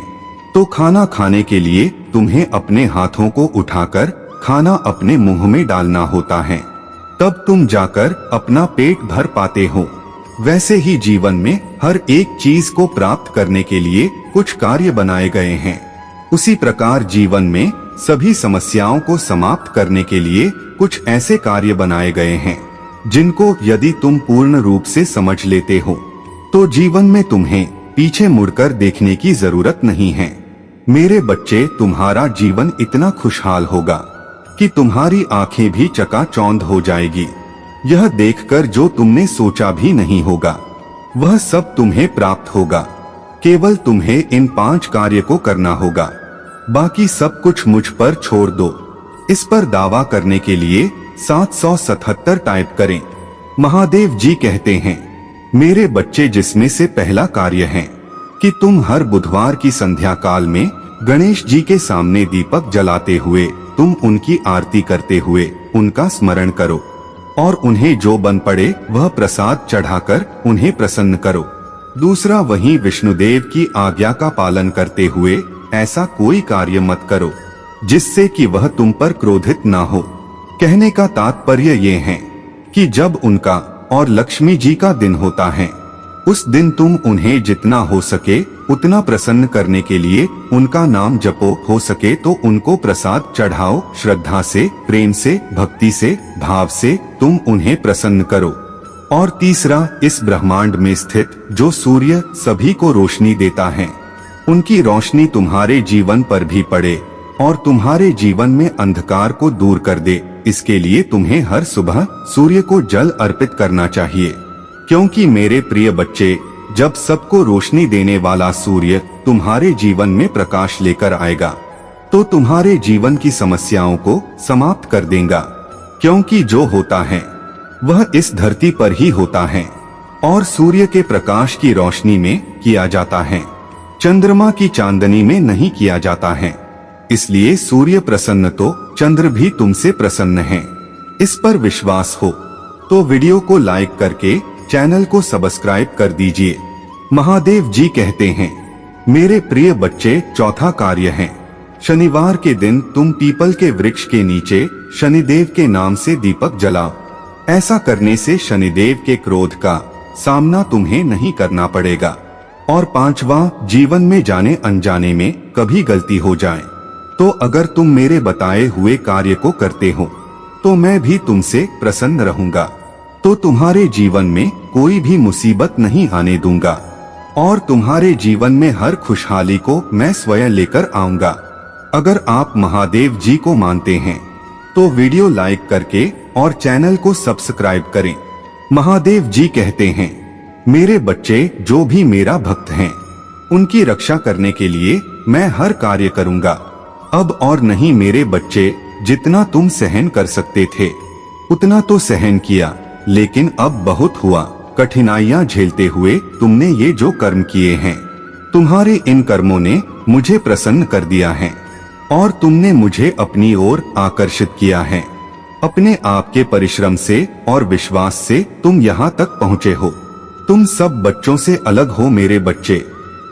तो खाना खाने के लिए तुम्हें अपने हाथों को उठाकर खाना अपने मुंह में डालना होता है, तब तुम जाकर अपना पेट भर पाते हो। वैसे ही जीवन में हर एक चीज को प्राप्त करने के लिए कुछ कार्य बनाए गए हैं। उसी प्रकार जीवन में सभी समस्याओं को समाप्त करने के लिए कुछ ऐसे कार्य बनाए गए हैं जिनको यदि तुम पूर्ण रूप से समझ लेते हो तो जीवन में तुम्हें पीछे मुड़कर देखने की जरूरत नहीं है। मेरे बच्चे, तुम्हारा जीवन इतना खुशहाल होगा कि तुम्हारी आंखें भी चकाचौंध हो जाएगी। यह देखकर जो तुमने सोचा भी नहीं होगा वह सब तुम्हें प्राप्त होगा। केवल तुम्हें इन 5 कार्य को करना होगा, बाकी सब कुछ मुझ पर छोड़ दो। इस पर दावा करने के लिए 777 टाइप करें। महादेव जी कहते हैं, मेरे बच्चे, जिसमें से पहला कार्य है कि तुम हर बुधवार की संध्या काल में गणेश जी के सामने दीपक जलाते हुए तुम उनकी आरती करते हुए उनका स्मरण करो और उन्हें जो बन पड़े वह प्रसाद चढ़ाकर उन्हें प्रसन्न करो। दूसरा, वहीं विष्णुदेव की आज्ञा का पालन करते हुए ऐसा कोई कार्य मत करो जिससे कि वह तुम पर क्रोधित ना हो। कहने का तात्पर्य ये है कि जब उनका और लक्ष्मी जी का दिन होता है उस दिन तुम उन्हें जितना हो सके उतना प्रसन्न करने के लिए उनका नाम जपो। हो सके तो उनको प्रसाद चढ़ाओ। श्रद्धा से, प्रेम से, भक्ति से, भाव से तुम उन्हें प्रसन्न करो। और तीसरा, इस ब्रह्मांड में स्थित जो सूर्य सभी को रोशनी देता है उनकी रोशनी तुम्हारे जीवन पर भी पड़े और तुम्हारे जीवन में अंधकार को दूर कर दे। इसके लिए तुम्हें हर सुबह सूर्य को जल अर्पित करना चाहिए, क्योंकि मेरे प्रिय बच्चे, जब सबको रोशनी देने वाला सूर्य तुम्हारे जीवन में प्रकाश लेकर आएगा तो तुम्हारे जीवन की समस्याओं को समाप्त कर देगा। क्योंकि जो होता है वह इस धरती पर ही होता है और सूर्य के प्रकाश की रोशनी में किया जाता है, चंद्रमा की चांदनी में नहीं किया जाता है। इसलिए सूर्य प्रसन्न तो चंद्र भी तुमसे प्रसन्न है। इस पर विश्वास हो तो वीडियो को लाइक करके चैनल को सब्सक्राइब कर दीजिए। महादेव जी कहते हैं, मेरे प्रिय बच्चे, चौथा कार्य है शनिवार के दिन तुम पीपल के वृक्ष के नीचे शनिदेव के नाम से दीपक जलाओ। ऐसा करने से शनिदेव के क्रोध का सामना तुम्हें नहीं करना पड़ेगा। और पांचवा, जीवन में जाने अनजाने में कभी गलती हो जाए तो अगर तुम मेरे बताए हुए कार्य को करते हो तो मैं भी तुमसे प्रसन्न रहूंगा, तो तुम्हारे जीवन में कोई भी मुसीबत नहीं आने दूंगा और तुम्हारे जीवन में हर खुशहाली को मैं स्वयं लेकर आऊंगा। अगर आप महादेव जी को मानते हैं तो वीडियो लाइक करके और चैनल को सब्सक्राइब करें। महादेव जी कहते हैं, मेरे बच्चे, जो भी मेरा भक्त हैं उनकी रक्षा करने के लिए मैं हर कार्य करूंगा। अब और नहीं मेरे बच्चे, जितना तुम सहन कर सकते थे उतना तो सहन किया, लेकिन अब बहुत हुआ। कठिनाइयां झेलते हुए तुमने ये जो कर्म किए हैं, तुम्हारे इन कर्मों ने मुझे प्रसन्न कर दिया है और तुमने मुझे अपनी ओर आकर्षित किया है। अपने आप के परिश्रम से और विश्वास से तुम यहाँ तक पहुँचे हो। तुम सब बच्चों से अलग हो मेरे बच्चे,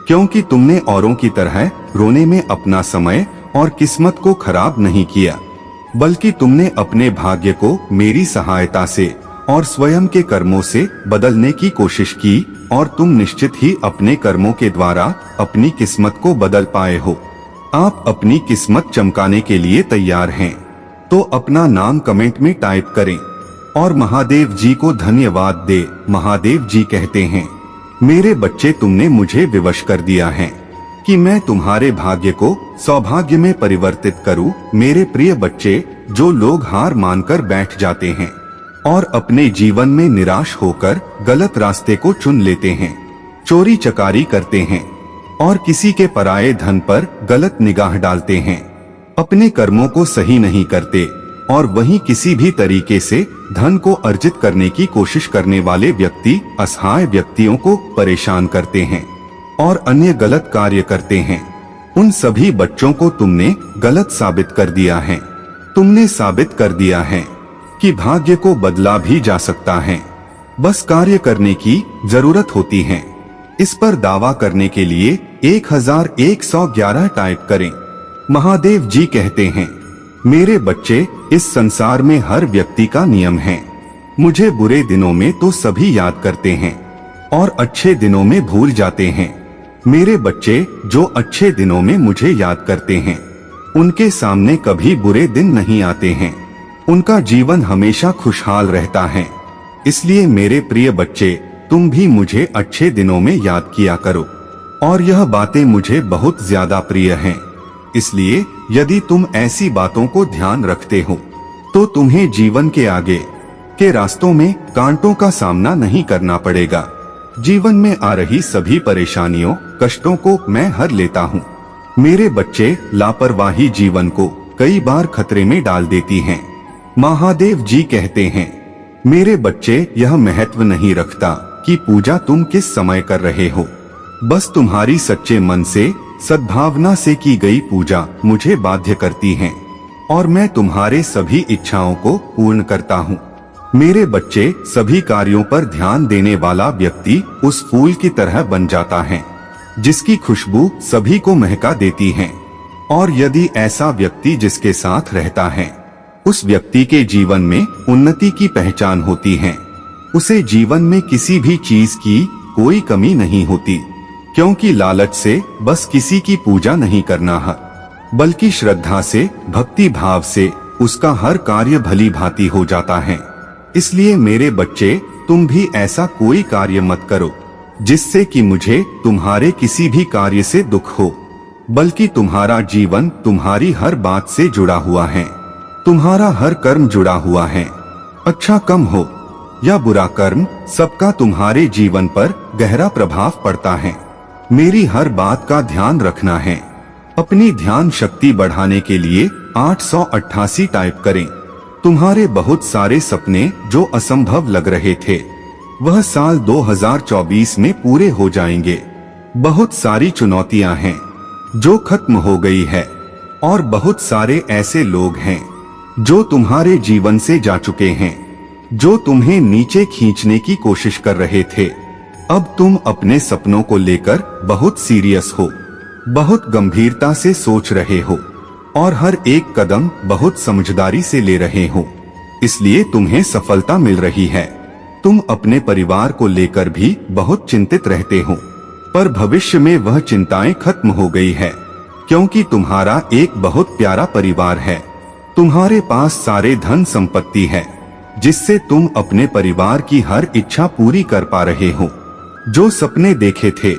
क्योंकि तुमने औरों की तरह रोने में अपना समय और किस्मत को खराब नहीं किया, बल्कि तुमने अपने भाग्य को मेरी सहायता से और स्वयं के कर्मों से बदलने की कोशिश की, और तुम निश्चित ही अपने कर्मों के द्वारा अपनी किस्मत को बदल पाए हो। आप अपनी किस्मत चमकाने के लिए तैयार हैं तो अपना नाम कमेंट में टाइप करें और महादेव जी को धन्यवाद दे। महादेव जी कहते हैं, मेरे बच्चे तुमने मुझे विवश कर दिया है कि मैं तुम्हारे भाग्य को सौभाग्य में परिवर्तित करूं। मेरे प्रिय बच्चे, जो लोग हार मानकर बैठ जाते हैं और अपने जीवन में निराश होकर गलत रास्ते को चुन लेते हैं, चोरी चकारी करते हैं और किसी के पराये धन पर गलत निगाह डालते हैं, अपने कर्मों को सही नहीं करते और वहीं किसी भी तरीके से धन को अर्जित करने की कोशिश करने वाले व्यक्ति असहाय व्यक्तियों को परेशान करते हैं और अन्य गलत कार्य करते हैं, उन सभी बच्चों को तुमने गलत साबित कर दिया है। तुमने साबित कर दिया है कि भाग्य को बदला भी जा सकता है, बस कार्य करने की जरूरत होती है। इस पर दावा करने के लिए 1111 टाइप करें। महादेव जी कहते हैं, मेरे बच्चे, इस संसार में हर व्यक्ति का नियम है। मुझे बुरे दिनों में तो सभी याद करते हैं और अच्छे दिनों में भूल जाते हैं। मेरे बच्चे, जो अच्छे दिनों में मुझे याद करते हैं, उनके सामने कभी बुरे दिन नहीं आते हैं। उनका जीवन हमेशा खुशहाल रहता है। इसलिए मेरे प्रिय बच्चे, तुम भी मुझे अच्छे दिनों में याद किया करो। और यह बातें मुझे बहुत ज्यादा प्रिय हैं। इसलिए यदि तुम ऐसी बातों को ध्यान रखते हो तो तुम्हें जीवन के आगे के रास्तों में कांटों का सामना नहीं करना पड़ेगा। जीवन में आ रही सभी परेशानियों, कष्टों को मैं हर लेता हूँ। मेरे बच्चे, लापरवाही जीवन को कई बार खतरे में डाल देती हैं। महादेव जी कहते हैं, मेरे बच्चे, यह महत्व नहीं रखता कि पूजा तुम किस समय कर रहे हो, बस तुम्हारी सच्चे मन से सद्भावना से की गई पूजा मुझे बाध्य करती है और मैं तुम्हारे सभी इच्छाओं को पूर्ण करता हूँ। मेरे बच्चे, सभी कार्यों पर ध्यान देने वाला व्यक्ति उस फूल की तरह बन जाता है जिसकी खुशबू सभी को महका देती है। और यदि ऐसा व्यक्ति जिसके साथ रहता है, उस व्यक्ति के जीवन में उन्नति की पहचान होती है। उसे जीवन में किसी भी चीज की कोई कमी नहीं होती, क्योंकि लालच से बस किसी की पूजा नहीं करना है, बल्कि श्रद्धा से, भक्ति भाव से उसका हर कार्य भली भांति हो जाता है। इसलिए मेरे बच्चे, तुम भी ऐसा कोई कार्य मत करो जिससे कि मुझे तुम्हारे किसी भी कार्य से दुख हो, बल्कि तुम्हारा जीवन तुम्हारी हर बात से जुड़ा हुआ है। तुम्हारा हर कर्म जुड़ा हुआ है। अच्छा कर्म हो या बुरा कर्म, सबका तुम्हारे जीवन पर गहरा प्रभाव पड़ता है। मेरी हर बात का ध्यान रखना है। अपनी ध्यान शक्ति बढ़ाने के लिए 888 टाइप करें। तुम्हारे बहुत सारे सपने जो असंभव लग रहे थे, वह साल 2024 में पूरे हो जाएंगे। बहुत सारी चुनौतियां हैं जो खत्म हो गई है, और बहुत सारे ऐसे लोग हैं जो तुम्हारे जीवन से जा चुके हैं, जो तुम्हें नीचे खींचने की कोशिश कर रहे थे। अब तुम अपने सपनों को लेकर बहुत सीरियस हो, बहुत गंभीरता से सोच रहे हो और हर एक कदम बहुत समझदारी से ले रहे हो। इसलिए तुम्हें सफलता मिल रही है। तुम अपने परिवार को लेकर भी बहुत चिंतित रहते हो, पर भविष्य में वह चिंताएं खत्म हो गई है, क्योंकि तुम्हारा एक बहुत प्यारा परिवार है। तुम्हारे पास सारे धन संपत्ति है, जिससे तुम अपने परिवार की हर इच्छा पूरी कर पा रहे हो। जो सपने देखे थे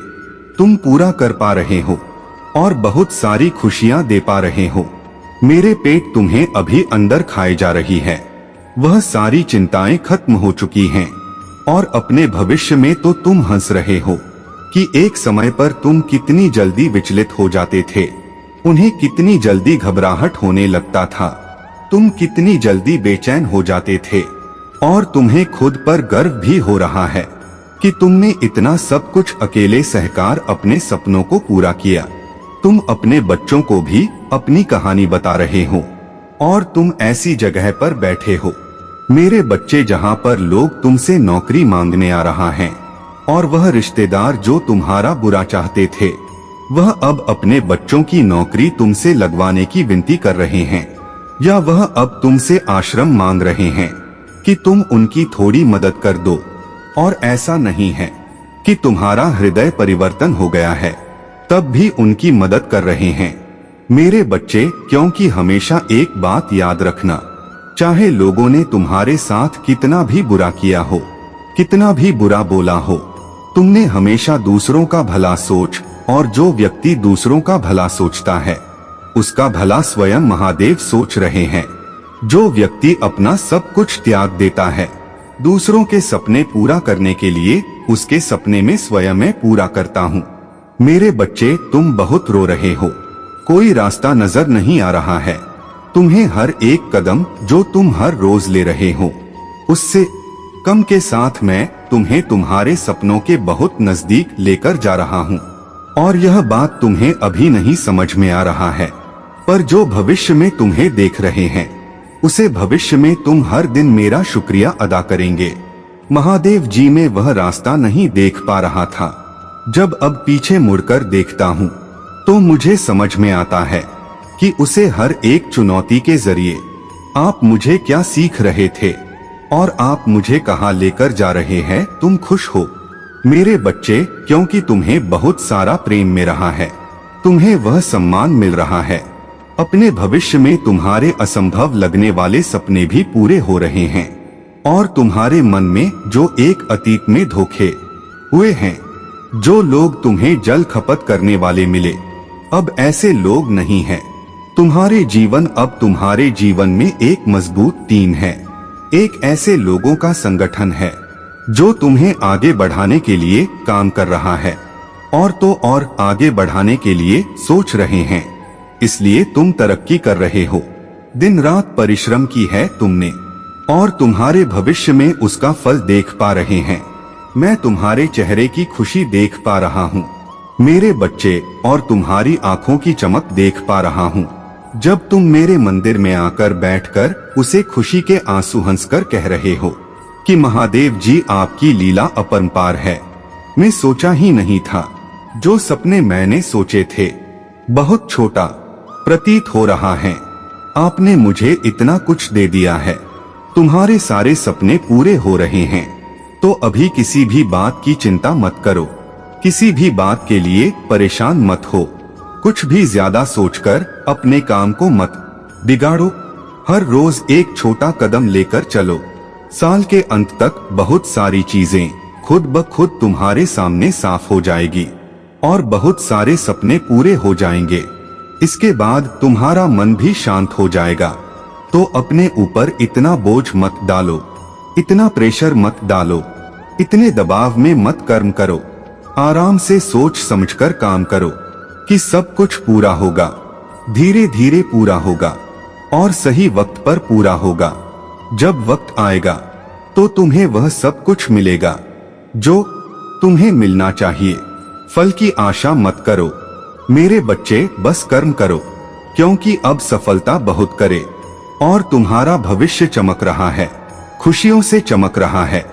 तुम पूरा कर पा रहे हो और बहुत सारी खुशियां दे पा रहे हो। मेरे पेट तुम्हें अभी अंदर खाए जा रही है। वह सारी चिंताएं खत्म हो चुकी हैं और अपने भविष्य में तो तुम हंस रहे हो कि एक समय पर तुम कितनी जल्दी विचलित हो जाते थे, उन्हें कितनी जल्दी घबराहट होने लगता था, तुम कितनी जल्दी बेचैन हो जाते थे, और तुम्हें खुद पर गर्व भी हो रहा है कि तुमने इतना सब कुछ अकेले सहकार अपने सपनों को पूरा किया। तुम अपने बच्चों को भी अपनी कहानी बता रहे हो और तुम ऐसी जगह पर बैठे हो मेरे बच्चे जहां पर लोग तुमसे नौकरी मांगने आ रहा है, और वह रिश्तेदार जो तुम्हारा बुरा चाहते थे वह अब अपने बच्चों की नौकरी तुमसे लगवाने की विनती कर रहे हैं, या वह अब तुमसे आश्रम मांग रहे हैं कि तुम उनकी थोड़ी मदद कर दो। और ऐसा नहीं है कि तुम्हारा हृदय परिवर्तन हो गया है तब भी उनकी मदद कर रहे हैं मेरे बच्चे, क्योंकि हमेशा एक बात याद रखना, चाहे लोगों ने तुम्हारे साथ कितना भी बुरा किया हो, कितना भी बुरा बोला हो, तुमने हमेशा दूसरों का भला सोच, और जो व्यक्ति दूसरों का भला सोचता है उसका भला स्वयं महादेव सोच रहे हैं। जो व्यक्ति अपना सब कुछ त्याग देता है दूसरों के सपने पूरा करने के लिए, उसके सपने में स्वयं मैं पूरा करता हूँ। मेरे बच्चे, तुम बहुत रो रहे हो, कोई रास्ता नजर नहीं आ रहा है। तुम्हें हर एक कदम जो तुम हर रोज ले रहे हो उससे कम के साथ मैं तुम्हें तुम्हारे सपनों के बहुत नजदीक लेकर जा रहा हूँ। और यह बात तुम्हें अभी नहीं समझ में आ रहा है, पर जो भविष्य में तुम्हें देख रहे हैं उसे भविष्य में तुम हर दिन मेरा शुक्रिया अदा करेंगे। महादेव जी में वह रास्ता नहीं देख पा रहा था। जब अब पीछे मुड़कर देखता हूँ तो मुझे समझ में आता है कि उसे हर एक चुनौती के जरिए आप मुझे क्या सीख रहे थे और आप मुझे कहाँ लेकर जा रहे हैं। तुम खुश हो मेरे बच्चे, क्योंकि तुम्हें बहुत सारा प्रेम मिल रहा है, तुम्हें वह सम्मान मिल रहा है। अपने भविष्य में तुम्हारे असंभव लगने वाले सपने भी पूरे हो रहे हैं, और तुम्हारे मन में जो एक अतीत में धोखे हुए हैं, जो लोग तुम्हें जल खपत करने वाले मिले, अब ऐसे लोग नहीं हैं। तुम्हारे जीवन अब तुम्हारे जीवन में एक मजबूत टीम है, एक ऐसे लोगों का संगठन है जो तुम्हें आगे बढ़ाने के लिए काम कर रहा है, और तो और आगे बढ़ाने के लिए सोच रहे हैं। इसलिए तुम तरक्की कर रहे हो। दिन रात परिश्रम की है तुमने, और तुम्हारे भविष्य में उसका फल देख पा रहे हैं। मैं तुम्हारे चेहरे की खुशी देख पा रहा हूँ मेरे बच्चे, और तुम्हारी आंखों की चमक देख पा रहा हूँ जब तुम मेरे मंदिर में आकर बैठकर उसे खुशी के आंसू हंसकर कह रहे हो कि महादेव जी आपकी लीला अपरंपार है। मैं सोचा ही नहीं था, जो सपने मैंने सोचे थे बहुत छोटा प्रतीत हो रहा है। आपने मुझे इतना कुछ दे दिया है, तुम्हारे सारे सपने पूरे हो रहे हैं। तो अभी किसी भी बात की चिंता मत करो, किसी भी बात के लिए परेशान मत हो, कुछ भी ज्यादा सोचकर अपने काम को मत बिगाड़ो। हर रोज एक छोटा कदम लेकर चलो, साल के अंत तक बहुत सारी चीजें खुद ब खुद तुम्हारे सामने साफ हो जाएगी, और बहुत सारे सपने पूरे हो जाएंगे। इसके बाद तुम्हारा मन भी शांत हो जाएगा। तो अपने ऊपर इतना बोझ मत डालो, इतना प्रेशर मत डालो, इतने दबाव में मत कर्म करो। आराम से सोच समझकर काम करो कि सब कुछ पूरा होगा, धीरे धीरे पूरा होगा, और सही वक्त पर पूरा होगा। जब वक्त आएगा तो तुम्हें वह सब कुछ मिलेगा जो तुम्हें मिलना चाहिए। फल की आशा मत करो मेरे बच्चे, बस कर्म करो, क्योंकि अब सफलता बहुत करे, और तुम्हारा भविष्य चमक रहा है, खुशियों से चमक रहा है,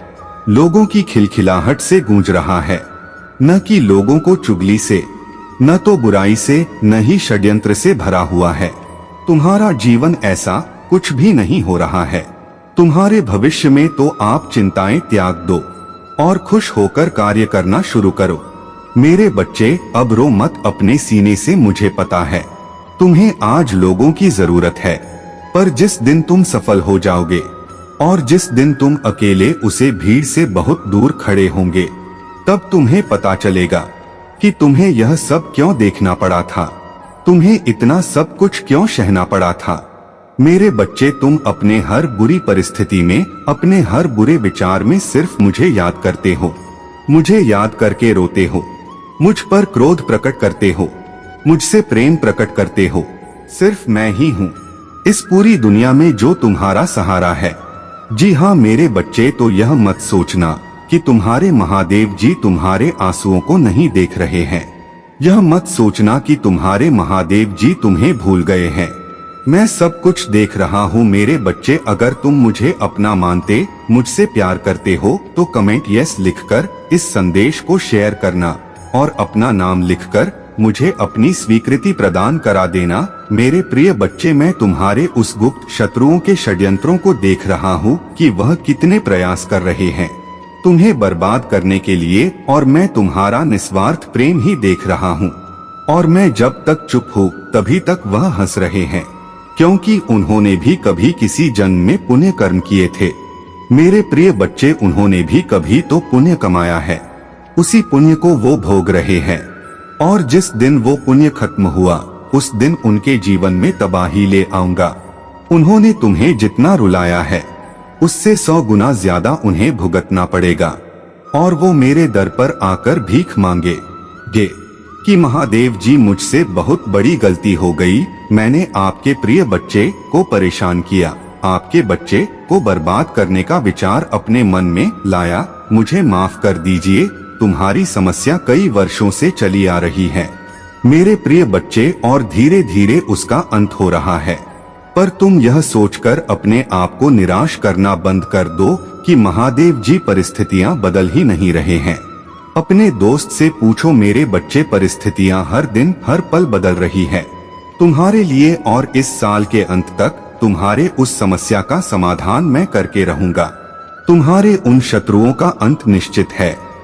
लोगों की खिलखिलाहट से गूंज रहा है। न कि लोगों को चुगली से, न तो बुराई से, न ही षड्यंत्र से भरा हुआ है। तुम्हारा जीवन ऐसा कुछ भी नहीं हो रहा है। तुम्हारे भविष्य में तो आप चिंताएं त्याग दो और खुश होकर कार्य करना शुरू करो। मेरे बच्चे, अब रो मत अपने सीने से। मुझे पता है तुम्हें आज लोगों की जरूरत है, पर जिस दिन तुम सफल हो जाओगे और जिस दिन तुम अकेले उसे भीड़ से बहुत दूर खड़े होंगे, तब तुम्हें पता चलेगा कि तुम्हें यह सब क्यों देखना पड़ा था, तुम्हें इतना सब कुछ क्यों सहना पड़ा था। मेरे बच्चे, तुम अपने हर बुरी परिस्थिति में, अपने हर बुरे विचार में सिर्फ मुझे याद करते हो, मुझे याद करके रोते हो, मुझ पर क्रोध प्रकट करते हो, मुझसे प्रेम प्रकट करते हो। सिर्फ मैं ही हूँ इस पूरी दुनिया में जो तुम्हारा सहारा है। जी हाँ मेरे बच्चे, तो यह मत सोचना कि तुम्हारे महादेव जी तुम्हारे आंसुओं को नहीं देख रहे हैं। यह मत सोचना कि तुम्हारे महादेव जी तुम्हें भूल गए हैं। मैं सब कुछ देख रहा हूँ मेरे बच्चे। अगर तुम मुझे अपना मानते, मुझसे प्यार करते हो तो कमेंट यस लिखकर इस संदेश को शेयर करना और अपना नाम लिखकर मुझे अपनी स्वीकृति प्रदान करा देना। मेरे प्रिय बच्चे, मैं तुम्हारे उस गुप्त शत्रुओं के षड्यंत्रों को देख रहा हूँ कि वह कितने प्रयास कर रहे हैं तुम्हें बर्बाद करने के लिए, और मैं तुम्हारा निस्वार्थ प्रेम ही देख रहा हूँ। और मैं जब तक चुप हूँ तभी तक वह हंस रहे हैं, क्योंकि उन्होंने भी कभी किसी जन्म में पुण्य कर्म किए थे। मेरे प्रिय बच्चे, उन्होंने भी कभी तो पुण्य कमाया है, उसी पुण्य को वो भोग रहे हैं। और जिस दिन वो पुण्य खत्म हुआ उस दिन उनके जीवन में तबाही ले आऊंगा। उन्होंने तुम्हें जितना रुलाया है उससे 100 गुना ज्यादा उन्हें भुगतना पड़ेगा। और वो मेरे दर पर आकर भीख मांगेंगे कि महादेव जी, मुझसे बहुत बड़ी गलती हो गई। मैंने आपके प्रिय बच्चे को परेशान किया, आपके बच्चे को बर्बाद करने का विचार अपने मन में लाया। मुझे माफ कर दीजिए। तुम्हारी समस्या कई वर्षों से चली आ रही है मेरे प्रिय बच्चे, और धीरे धीरे उसका अंत हो रहा है। पर तुम यह सोचकर अपने आप को निराश करना बंद कर दो कि महादेव जी परिस्थितियां बदल ही नहीं रहे हैं। अपने दोस्त से पूछो मेरे बच्चे, परिस्थितियां हर दिन हर पल बदल रही है तुम्हारे लिए, और इस साल के अंत तक तुम्हारे उस समस्या का समाधान मैं करके रहूंगा। तुम्हारे उन शत्रुओं का अंत निश्चित है।